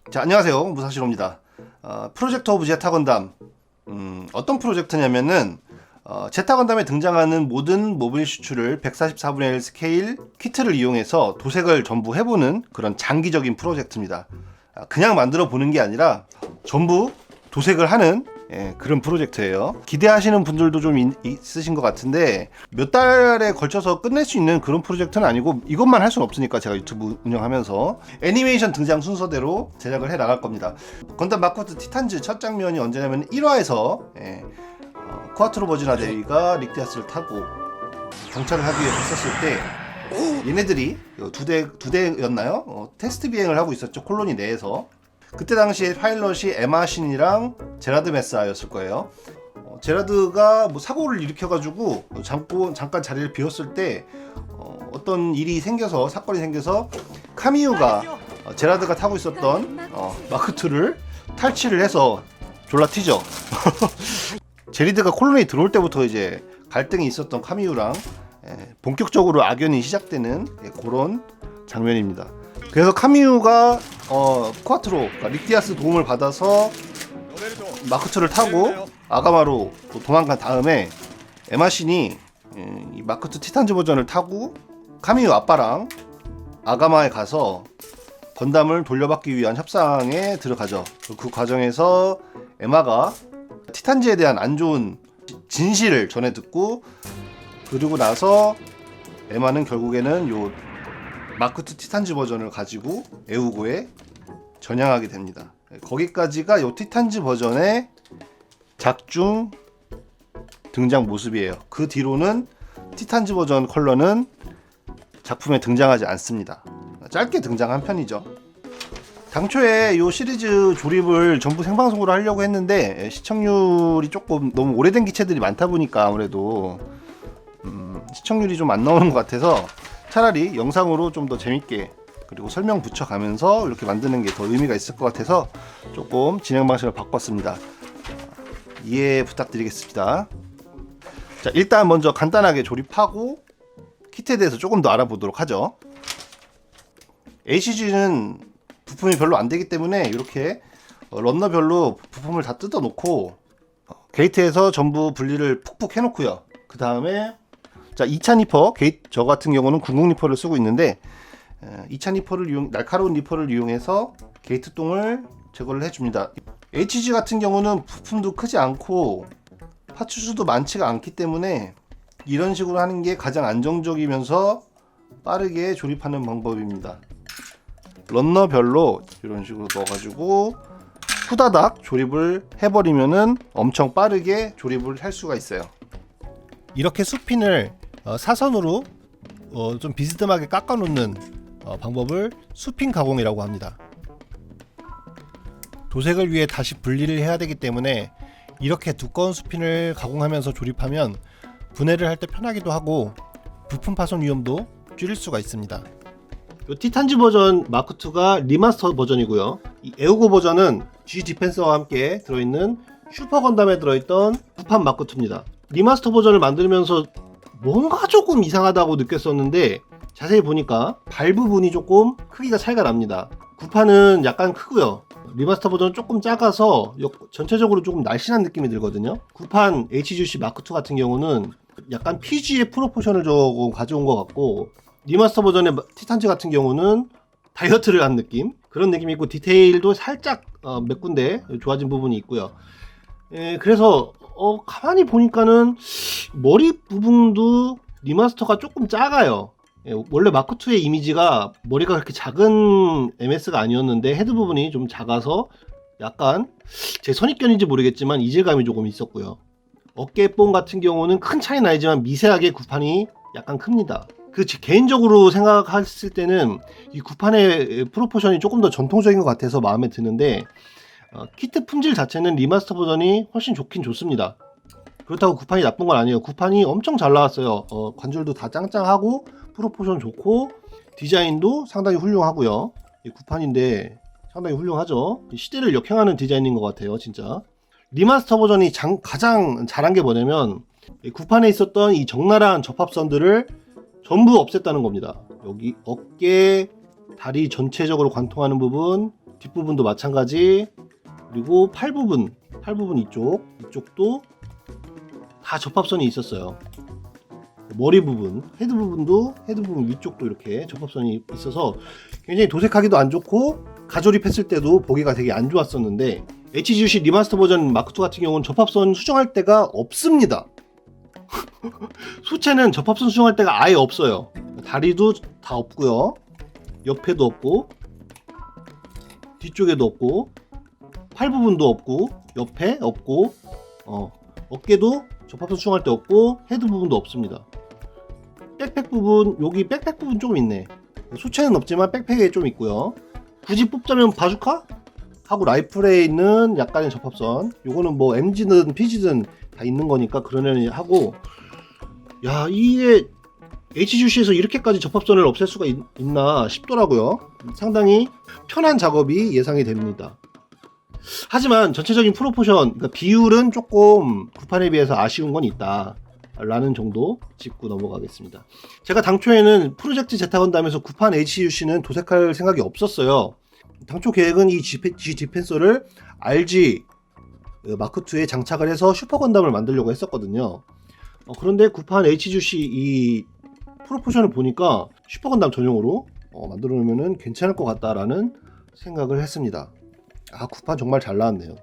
자, 안녕하세요. 무사시로입니다. 프로젝트 오브 제타 건담. 어떤 프로젝트냐면은 제타 건담에 등장하는 모든 모빌 슈츠를 144분의 1 스케일 키트를 이용해서 도색을 전부 해보는 그런 장기적인 프로젝트입니다. 그냥 만들어 보는 게 아니라 전부 도색을 하는 그런 프로젝트예요. 기대하시는 분들도 좀 있으신 것 같은데 몇 달에 걸쳐서 끝낼 수 있는 그런 프로젝트는 아니고, 이것만 할 수는 없으니까 제가 유튜브 운영하면서 애니메이션 등장 순서대로 제작을 해 나갈 겁니다. 건담 마코트 티탄즈 첫 장면이 언제냐면 1화에서 쿠아트로 버지나 대위가 릭디아스를 타고 정찰을 하기 위해 있었을 때 얘네들이 두 대였나요? 테스트 비행을 하고 있었죠. 콜로니 내에서. 그때 당시에 파일럿이 에마신이랑 제라드 메사였을 거예요. 제라드가 뭐 사고를 일으켜가지고 잠깐 자리를 비웠을 때 어떤 일이 생겨서, 사건이 생겨서 카미유가 제라드가 타고 있었던 마크2를 탈취를 해서 졸라 튀죠. 제리드가 콜로니에 들어올 때부터 이제 갈등이 있었던 카미유랑 본격적으로 악연이 시작되는 그런 장면입니다. 그래서 카미유가 쿠아트로, 그러니까 릭디아스 도움을 받아서 마크2를 타고 아가마로 도망간 다음에 에마신이 이 마크2 티탄즈 버전을 타고 카미유 아빠랑 아가마에 가서 건담을 돌려받기 위한 협상에 들어가죠. 그 과정에서 에마가 티탄즈에 대한 안 좋은 진실을 전해 듣고, 그리고 나서 에마는 결국에는 요 마크2 티탄즈 버전을 가지고 에우고에 전향하게 됩니다. 거기까지가 요 티탄즈 버전의 작중 등장 모습이에요. 그 뒤로는 티탄즈 버전 컬러는 작품에 등장하지 않습니다. 짧게 등장한 편이죠. 당초에 요 시리즈 조립을 전부 생방송으로 하려고 했는데 시청률이 조금 너무 오래된 기체들이 많다 보니까 아무래도 시청률이 좀 안 나오는 것 같아서 차라리 영상으로 좀 더 재밌게, 그리고 설명 붙여가면서 이렇게 만드는 게 더 의미가 있을 것 같아서 조금 진행 방식을 바꿨습니다. 이해 부탁드리겠습니다. 자, 일단 먼저 간단하게 조립하고 키트에 대해서 조금 더 알아보도록 하죠. HG는 부품이 별로 안 되기 때문에 이렇게 런너별로 부품을 다 뜯어 놓고 게이트에서 전부 분리를 푹푹 해놓고요. 그 다음에 자, 2차 니퍼, 저 같은 경우는 00 니퍼를 쓰고 있는데 2차 니퍼를 날카로운 니퍼를 이용해서 게이트 똥을 제거를 해줍니다. HG 같은 경우는 부품도 크지 않고 파츠 수도 많지가 않기 때문에 이런 식으로 하는 게 가장 안정적이면서 빠르게 조립하는 방법입니다. 런너별로 이런 식으로 넣어가지고 후다닥 조립을 해버리면은 엄청 빠르게 조립을 할 수가 있어요. 이렇게 수핀을 사선으로 좀 비스듬하게 깎아놓는 방법을 수핀 가공이라고 합니다. 도색을 위해 다시 분리를 해야 되기 때문에 이렇게 두꺼운 수핀을 가공하면서 조립하면 분해를 할 때 편하기도 하고 부품 파손 위험도 줄일 수가 있습니다. 이 티탄즈 버전 마크2가 리마스터 버전이고요. 이 에우고 버전은 G 디펜서와 함께 들어있는 슈퍼 건담에 들어있던 구판 마크2입니다. 리마스터 버전을 만들면서 뭔가 조금 이상하다고 느꼈었는데 자세히 보니까 발 부분이 조금 크기가 차이가 납니다. 구판은 약간 크고요. 리마스터 버전은 조금 작아서 전체적으로 조금 날씬한 느낌이 들거든요. 구판 HGC 마크2 같은 경우는 약간 PG의 프로포션을 조금 가져온 것 같고, 리마스터 버전의 티탄즈 같은 경우는 다이어트를 한 느낌, 그런 느낌이 있고 디테일도 살짝 몇 군데 좋아진 부분이 있고요. 그래서 가만히 보니까는 머리 부분도 리마스터가 조금 작아요. 원래 마크2의 이미지가 머리가 그렇게 작은 MS가 아니었는데 헤드 부분이 좀 작아서 약간 제 선입견인지 모르겠지만 이질감이 조금 있었고요. 어깨뽕 같은 경우는 큰 차이 나지만 미세하게 구판이 약간 큽니다. 개인적으로 생각했을 때는 이 구판의 프로포션이 조금 더 전통적인 것 같아서 마음에 드는데 키트 품질 자체는 리마스터 버전이 훨씬 좋긴 좋습니다. 그렇다고 구판이 나쁜 건 아니에요. 구판이 엄청 잘 나왔어요. 관절도 다 짱짱하고 프로포션 좋고 디자인도 상당히 훌륭하고요. 이 구판인데 상당히 훌륭하죠. 시대를 역행하는 디자인인 것 같아요, 진짜. 리마스터 버전이 가장 잘한 게 뭐냐면 구판에 있었던 이 적나라한 접합선들을 전부 없앴다는 겁니다. 여기 어깨, 다리 전체적으로 관통하는 부분, 뒷부분도 마찬가지. 그리고 팔 부분 이쪽도 다 접합선이 있었어요. 머리 부분, 헤드 부분 위쪽도 이렇게 접합선이 있어서 굉장히 도색하기도 안 좋고 가조립했을 때도 보기가 되게 안 좋았었는데, HGUC 리마스터 버전 마크2 같은 경우는 접합선 수정할 데가 없습니다. 소체는 접합선 수정할 데가 아예 없어요. 다리도 다 없고요, 옆에도 없고 뒤쪽에도 없고 팔 부분도 없고 옆에 없고 어깨도 접합선 수정할 데 없고 헤드 부분도 없습니다. 백팩 부분, 여기 백팩 부분 조금 있네. 소체는 없지만 백팩에 좀 있고요. 굳이 뽑자면 바주카? 하고 라이플에 있는 약간의 접합선, 요거는 뭐 MG든 PG든 다 있는 거니까 그러려니 하고, 야, 이게 HGUC에서 이렇게까지 접합선을 없앨 수가 있나 싶더라고요. 상당히 편한 작업이 예상이 됩니다. 하지만 전체적인 프로포션, 그러니까 비율은 조금 구판에 비해서 아쉬운 건 있다 라는 정도 짚고 넘어가겠습니다. 제가 당초에는 프로젝트 제타 건담에서 구판 HGUC는 도색할 생각이 없었어요. 당초 계획은 이 G 디펜서를 RG 마크2에 장착을 해서 슈퍼 건담을 만들려고 했었거든요. 그런데 구판 HGUC 이 프로포션을 보니까 슈퍼 건담 전용으로 만들어 놓으면 괜찮을 것 같다라는 생각을 했습니다. 구판 정말 잘 나왔네요.